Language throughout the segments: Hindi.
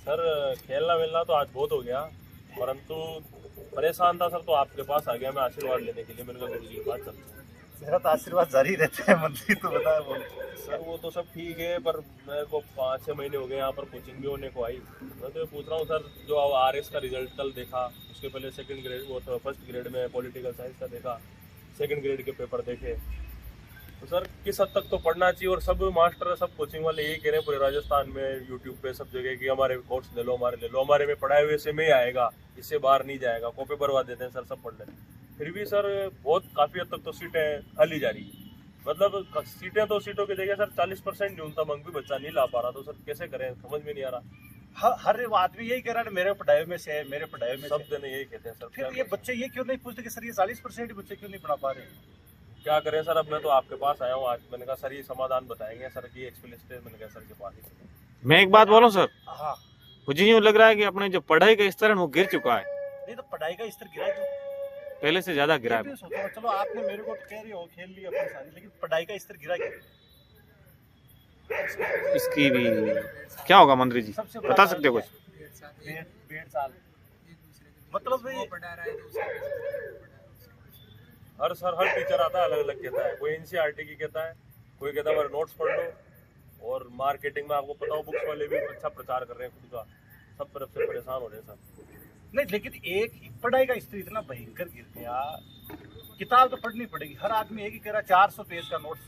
सर खेलना मिलना तो आज बहुत हो गया, परंतु परेशान था सर, तो आपके पास आ गया मैं आशीर्वाद लेने के लिए। मैंने कहा गुरु जी के पास चलता हूँ। मेरा तो आशीर्वाद जारी रहता है मंत्री, तो बताया बोल। सर वो तो सब ठीक है, पर मेरे को 5-6 महीने हो गए यहाँ पर कोचिंग भी होने को आई। मैं तो ये पूछ रहा हूँ सर, जो आरएस का रिजल्ट कल देखा, उसके पहले सेकंड ग्रेड वो तो फर्स्ट ग्रेड में पॉलिटिकल साइंस का देखा, सेकंड ग्रेड के पेपर देखे, तो सर किस हद तक तो पढ़ना चाहिए। और सब मास्टर सब कोचिंग वाले यही कह रहे हैं पूरे राजस्थान में, यूट्यूब पे सब जगह कि हमारे कोर्स ले लो, हमारे ले लो, हमारे में पढ़ाए हुए से में ही आएगा, इससे बाहर नहीं जाएगा। कॉपी भरवा देते हैं सर सब पढ़ लेते। फिर भी सर बहुत काफ़ी हद तक तो सीटें खाली जा रही है। मतलब सीटें तो सीटों की जगह सर 40% न्यूनतम अंक भी बच्चा नहीं ला पा रहा, तो सर कैसे करें, समझ में नहीं आ रहा। हर आदमी यही कह रहा है मेरे पढ़ाई में से है, मेरे पढ़ाई में सब जने यही कहते हैं सर। फिर ये बच्चे ये क्यों नहीं पूछते कि सर ये 40% बच्चे क्यों नहीं पढ़ा पा रहे? क्या करें सर, अब मैं तो आपके पास आया हूँ आज। मैंने कहा सर ये समाधान बताएंगे, सर की एक्सप्लेनेशन मैंने कहा सर के पास ही। मैं एक बात बोलूं सर, हाँ, मुझे यूँ लग रहा है कि अपने जो पढ़ाई का स्तर है वो गिर चुका है। नहीं तो पढ़ाई का स्तर गिरा क्यों? पहले से ज्यादा गिरा है। चलो आपने मेरे को तो कह रही हो खेल ली अपनी सारी, लेकिन पढ़ाई का स्तर गिरा क्यों? इसकी भी क्या होगा मंत्री जी, बता सकते हो कुछ? 1.5 साल मतलब हर टीचर आता है, अलग अलग कहता है। कोई एनसीईआरटी की कहता है, कोई कहता है हमारे नोट्स पढ़ लो, और मार्केटिंग में आपको पता हो बुक्स वाले भी अच्छा प्रचार कर रहे हैं खुद का। सब तरफ से परेशान हो रहे हैं सर। नहीं, लेकिन एक पढ़ाई का स्तर इतना भयंकर गिर गया, किताब तो पढ़नी पड़ेगी। हर आदमी एक ही कह रहा है 400 पेज का नोट्स।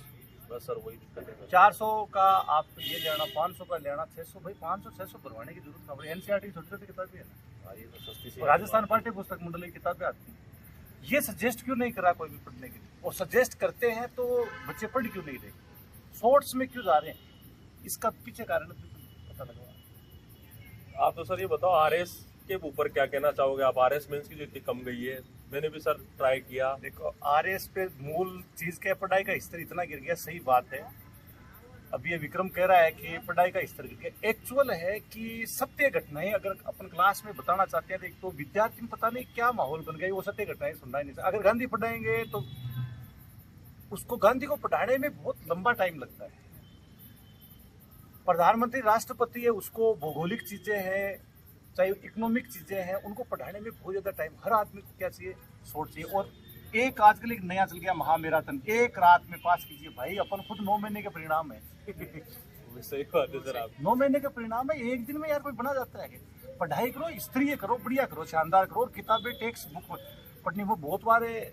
बस सर वही दिक्कत है। 400 का आप ये लेना, 500 का लेना, 600 भाई 500-600 भरवाने की जरूरत नहीं। एनसीईआरटी छोटी छोटी किताबें है ना, ये तो सस्ती सी राजस्थान पाठ्य पुस्तक मंडल की किताबें आती हैं। ये सजेस्ट क्यों नहीं करा कोई भी पढ़ने के लिए? और सजेस्ट करते हैं तो बच्चे पढ़ क्यों नहीं रहे, शॉर्ट्स में क्यों जा रहे हैं? इसका पीछे कारण पता लगा। आप तो सर ये बताओ आरएस के ऊपर क्या कहना चाहोगे आप? आरएस मेंस की जो इतनी कम गई है, मैंने भी सर ट्राई किया। देखो आरएस पे मूल चीज क्या है, पढ़ाई का स्तर इतना गिर गया, सही बात है। अब ये विक्रम कह रहा है कि पढ़ाई का स्तर गिर गया, एक्चुअल है कि सत्य घटनाएं अगर अपन क्लास में बताना चाहते हैं तो एक तो विद्यार्थी में पता नहीं क्या माहौल बन गया, वो सत्य घटनाएं सुनना ही नहीं चाहता। अगर गांधी पढ़ाएंगे तो उसको गांधी को पढ़ाने में बहुत लंबा टाइम लगता है। प्रधानमंत्री राष्ट्रपति है, उसको भौगोलिक चीजें हैं, चाहे इकोनॉमिक चीजें हैं, उनको पढ़ाने में बहुत ज्यादा टाइम। हर आदमी को क्या चाहिए, शॉर्ट चाहिए। और एक आजकल एक नया चल गया महामैराथन, एक रात में पास कीजिए। भाई अपन खुद 9 महीने के परिणाम है। सही बात है सर। आप 9 महीने के परिणाम है, एक दिन में यार कोई बना जाता है? पढ़ाई करो, स्तरीय करो, बढ़िया करो, शानदार करो। और किताबें टेक्स्ट बुक पढ़नी, वो बहुत बारे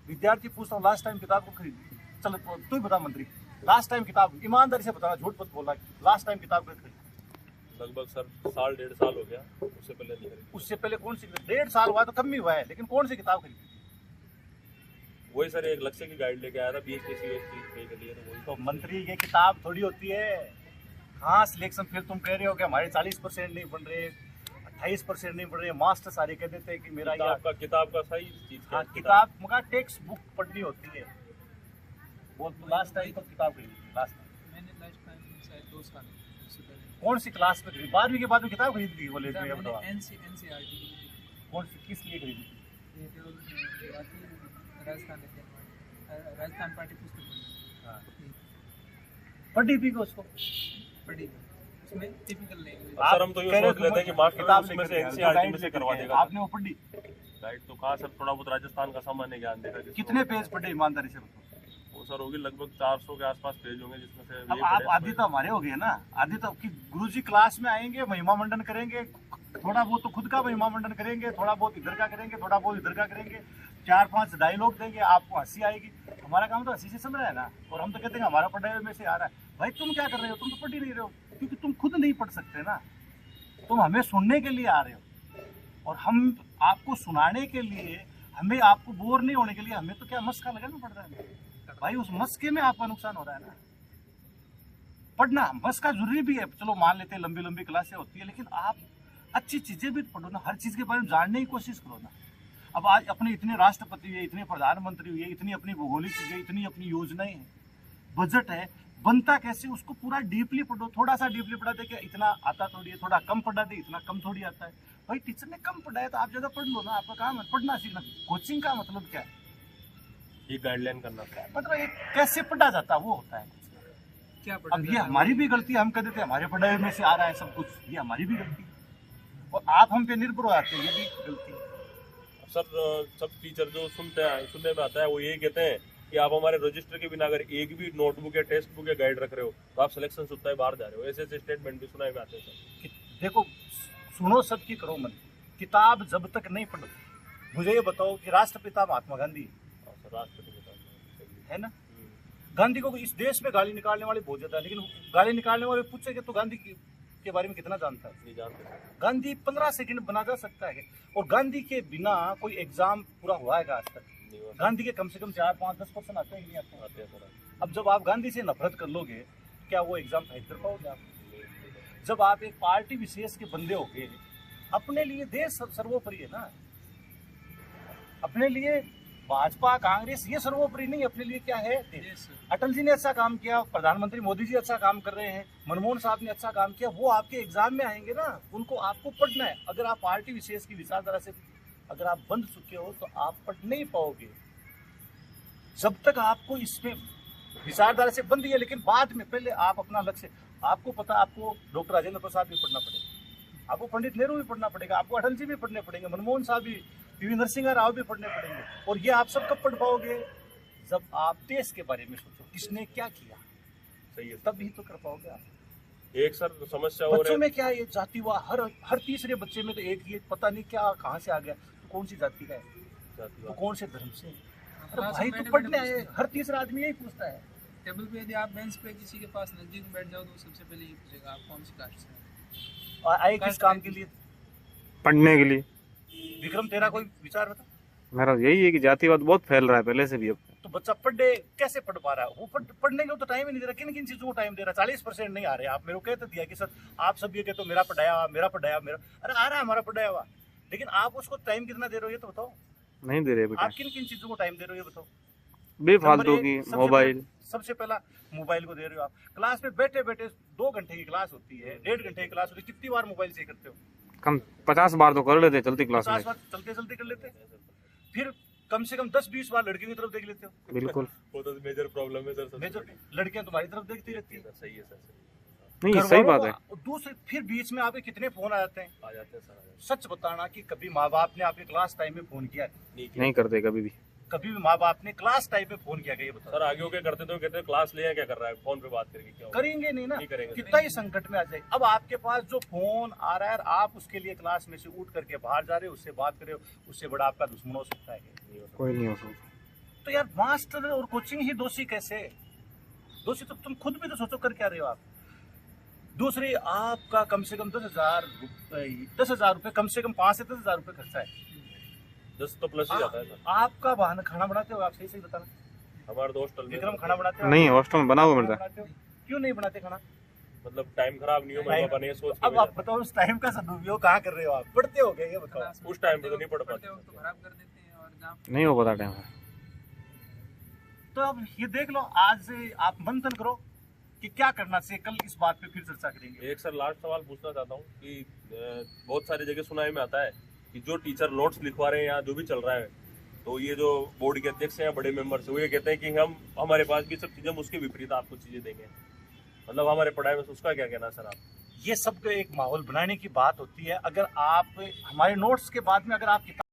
विद्यार्थी पूछता हूँ लास्ट टाइम किताब को खरीदी। चलो तू ही बता मंत्री, लास्ट टाइम किताब, ईमानदारी से बताना, झूठ मत बोलना, लास्ट टाइम किताब खरीदी। लगभग सर 1.5 साल हो गया, उससे पहले नहीं खरीदी। उससे पहले कौन सी? 1.5 साल हुआ तो कम ही हुआ है, लेकिन कौन सी किताब खरीदी? वही सर एक लक्ष्य की गाइड लेके आया था बीएसपीसी के लिए, तो वही। तो मंत्री ये किताब थोड़ी होती है। हाँ सिलेक्शन, फिर तुम कह रहे हो कि हमारे 40% नहीं बन रहे, 28% नहीं बन रहे। मास्टर सारे कह देते हैं कि मेरा किताब का सही चीज। हाँ किताब मगर टेक्स्ट बुक पढ़नी होती है। वो लास्ट टाइम पर किताब खरीदी, लास्ट टाइम मैंने लास्ट टाइम शायद 2 साल कौन सी क्लास में खरीदी? 12वीं के बाद में किताब खरीदी थी कॉलेज में? बताओ एनसीईआरटी कौन सी, किस लिए खरीदी थी? राजस्थान पाठ्य पुस्तक हाँ। पढ़ी थी उसको? पढ़ी, उसमें टिपिकल लैंग्वेज। सर हम तो ये सोच लेते हैं कि मास्टर किताब उसमें से एनसीईआरटी में से करवा देगा। आपने वो पढ़ी? गाइड तो कहाँ सर, थोड़ा बहुत राजस्थान का सामान्य ज्ञान देखा। कितने पेज पढ़े ईमानदारी से बताओ? वो सर होगी लगभग 400 के आसपास पेज होंगे, जिसमें से अब आप आधी तो हमारे हो गए ना। आधी तो गुरुजी क्लास में आएंगे, महिमा मंडन करेंगे, थोड़ा बहुत तो खुद का महिमा मंडन करेंगे, थोड़ा बहुत इधर का करेंगे, थोड़ा बहुत इधर का करेंगे, 4-5 डायलॉग देंगे, आपको हंसी आएगी। हमारा काम तो हंसी से चल रहा है ना। और हम तो कहते हैं हमारा पढ़ाई में से आ रहा है। भाई तुम क्या कर रहे हो? तुम तो पढ़ ही नहीं रहे हो, क्योंकि तुम खुद नहीं पढ़ सकते ना। तुम हमें सुनने के लिए आ रहे हो, और हम आपको सुनाने के लिए, हमें आपको बोर नहीं होने के लिए हमें तो क्या मस्का लगाना पड़ रहा है भाई। उस मस्के में आपका नुकसान हो रहा है ना। पढ़ना मस्का जरूरी भी है, चलो मान लेते हैं लंबी लंबी क्लासें होती है, लेकिन आप अच्छी चीजें भी पढ़ो ना। हर चीज के बारे में जानने की कोशिश करो ना। अब आज अपने इतने राष्ट्रपति हुए, इतने प्रधानमंत्री हुए, इतनी अपनी भौगोलिक चीजें, इतनी अपनी योजनाएं हैं, बजट है, बनता कैसे, उसको पूरा डीपली पढ़ो। थोड़ा सा डीपली पढ़ा दे, क्या इतना आता थोड़ी है, थोड़ा कम पढ़ा दे, इतना कम थोड़ी आता है। भाई टीचर ने कम पढ़ाया तो आप ज्यादा पढ़ लो ना, आपका काम है पढ़ना सीखना। कोचिंग का मतलब क्या है? ये गाइडलाइन करना है, मतलब ये कैसे पढ़ा जाता है वो होता है क्या। अब ये हमारी भी गलती है, हम कह देते हैं हमारे पढ़ाई में से आ रहा है सब कुछ, ये हमारी भी गलती है। और आप हम पे निर्भर हो जाते हैं, ये भी गलती है। सर सब टीचर जो सुनने में आता है वो यही कहते हैं कि आप हमारे रजिस्टर के बिना अगर एक भी नोटबुक या टेक्स्ट बुक या गाइड रख रहे हो तो आप सिलेक्शन सुनता है बाहर जा रहे हो, ऐसे ऐसे स्टेटमेंट भी सुनाए में आते हैं सर। देखो सुनो सबकी करो मन, किताब जब तक नहीं पढ़ो। मुझे ये बताओ कि राष्ट्रपिता महात्मा गांधी हाँ सर, राष्ट्रपति बताओ है ना, गांधी को इस देश में गाली निकालने वाले बहुत ज्यादा है, लेकिन गाली निकालने वाले पूछेंगे तो गांधी के बारे में कितना जानता है? नहीं जानते सर। गांधी 15 सेकंड बना जा सकता है, और गांधी के बिना कोई एग्जाम पूरा हुआ है आज तक? नहीं हुआ सर। गांधी के कम से कम 4, 5, 10% आते हैं कि नहीं आते हैं? आते हैं सर। अब जब आप गांधी से नफरत कर लोगे, क्या वो एग्जाम फेल कर पाओगे आप? जब आप एक पार्टी विशेष के बंदे होगे, अपने लिए देश सर्वोपरि है ना, अपने लिए भाजपा कांग्रेस ये सर्वोपरि नहीं, अपने लिए क्या है देश। Yes, sir. अटल जी ने अच्छा काम किया, प्रधानमंत्री मोदी जी अच्छा काम कर रहे हैं, मनमोहन साहब ने अच्छा काम किया, वो आपके एग्जाम में आएंगे ना, उनको आपको पढ़ना है। अगर आप पार्टी विशेष की विचारधारा से अगर आप बंध चुके हो तो आप पढ़ नहीं पाओगे। जब तक आपको इसमें विचारधारा से बंद है, लेकिन बाद में पहले आप अपना लक्ष्य, आपको पता, आपको डॉक्टर राजेंद्र प्रसाद भी पढ़ना पड़ेगा, आपको पंडित नेहरू भी पढ़ना पड़ेगा, आपको अटल जी भी पढ़ने पड़ेंगे, मनमोहन साहब भी, पीवी नरसिंह राव भी पढ़ने पड़ेंगे। और ये आप सब कब पढ़ पाओगे? जब आप देश के बारे में सोचो, किसने क्या किया, सही है सर। तब ही तो कर पाओगे आप। एक सर समस्या और बच्चों है, में क्या है, ये जातिवाद, हर तीसरे बच्चे में तो एक ये पता नहीं क्या कहाँ से आ गया, तो कौन सी जाति का है, तो जातिवाद। कौन से धर्म से है। अरे क्लास भाई में तो बैठे पढ़ने बैठे आए, पूछते हर तीसरा आदमी यही पूछता है। टेबल पे यदि आप बेंच पे किसी के पास नजदीक में बैठ जाओ तो वो सबसे पहले ये पूछेगा आप कौन सी कास्ट से हैं। और आए किस काम के लिए? पढ़ने के लिए। विक्रम तेरा कोई विचार बता। मेरा यही है कि जातिवाद बहुत फैल रहा है पहले से भी। अब तो बच्चा पढ़े कैसे पढ़ पा रहा है? वो पढ़ने को तो टाइम ही नहीं दे रहा। किन किन चीजों को टाइम दे रहा है? 40% नहीं आ रहे। आप मेरे को कहते दिया कि सर आप सब ये कहते हो मेरा पढ़ाया अरे आ रहा है हमारा पढ़ाया हुआ, लेकिन आप उसको टाइम कितना दे रहे हो ये तो बताओ। नहीं दे रहे बेटा, आप किन किन चीजों को टाइम दे रहे हो ये बताओ। बेफालतू नंबर की एक, मोबाइल। सबसे पहला मोबाइल को दे रहे हो आप। क्लास में बैठे बैठे 2 घंटे की क्लास होती है, 1.5 घंटे की क्लास होती है, कितनी बार मोबाइल चेक करते हो? कम 50 बार तो कर लेते चलती क्लास 50 में। बार चलते चलते कर लेते हैं। फिर कम से कम 10-20 बार लड़कियों की तरफ देख लेते हो। बिल्कुल वो तो मेजर प्रॉब्लम है सर सबसे मेजर बड़ी। लड़कियां तुम्हारी तरफ देखती रहती है। सर सही है सर, नहीं, घर सही वालों बात है। को- दूसरे फिर बीच में आपके कितने फोन आ जाते हैं। आ जाते हैं सर, आ जाते हैं। सच बताना कि कभी माँ बाप ने आपके क्लास टाइम में फोन किया है? नहीं किया। नहीं करते कभी भी। कभी भी माँ बाप ने क्लास टाइम में फोन किया? ये बताओ। सर आगे होके करते तो कहते हैं क्लास ले क्या कर रहा है, फोन पे बात करके क्या होगा? करेंगे नहीं ना, नहीं करेंगे। कितना ही संकट में आ जाए। अब आपके पास जो फोन आ रहा है आप उसके लिए क्लास में से उठ करके बाहर जा रहे हो, उससे बात कर रहे हो, उससे बड़ा आपका दुश्मन हो सकता है। नहीं हो सकता। कोई नहीं हो सकता। तो यार मास्टर और कोचिंग ही दोषी कैसे? दोषी तो तुम खुद भी तो सोचो, कर क्या रहे हो आप। दूसरे आपका कम से कम 10,000 रुपए, कम से कम 5 से 10,000 रुपए खर्चा है। 10 तो प्लस ही जाता है सर। आपका वाहन खाना बनाते हो आप? सही सही बताना। हमारे दोस्त टल में विक्रम खाना बनाते हो? नहीं, हॉस्टल में बना हुआ मिलता है। बनाते हो? क्यों नहीं बनाते खाना? मतलब टाइम खराब नहीं हो, मेरे पापा ने सोच के अब आप बताओ उस टाइम का सदुपयोग कहाँ कर रहे हो आप? पढ़ते हो गए ये बताओ। क्लास में उस टाइम पे तो पढ़ते नहीं पढ़ पढ़ते पाते। वक्त तो खराब कर देते हैं और जहाँ नहीं हो पाता टाइम। तो अब ये देख लो, आज से आप मंथन करो कि क्या करना चाहिए। कल इस बात पे फिर चर्चा करेंगे। एक सर लास्ट सवाल पूछना चाहता हूँ कि बहुत सारी जगह सुनाई में आता है कि जो टीचर नोट्स लिखवा रहे हैं या जो भी चल रहा है, तो ये जो बोर्ड के अध्यक्ष हैं, बड़े मेंबर्स हैं, वो ये कहते हैं कि हमारे पास भी सब चीजें उसके विपरीत आपको चीजें देंगे। मतलब हमारे पढ़ाई में उसका क्या कहना है सर आप? ये सब एक माहौल बनाने की बात होती है। अगर आप हमारे नोट्स के बाद में अगर आप किताब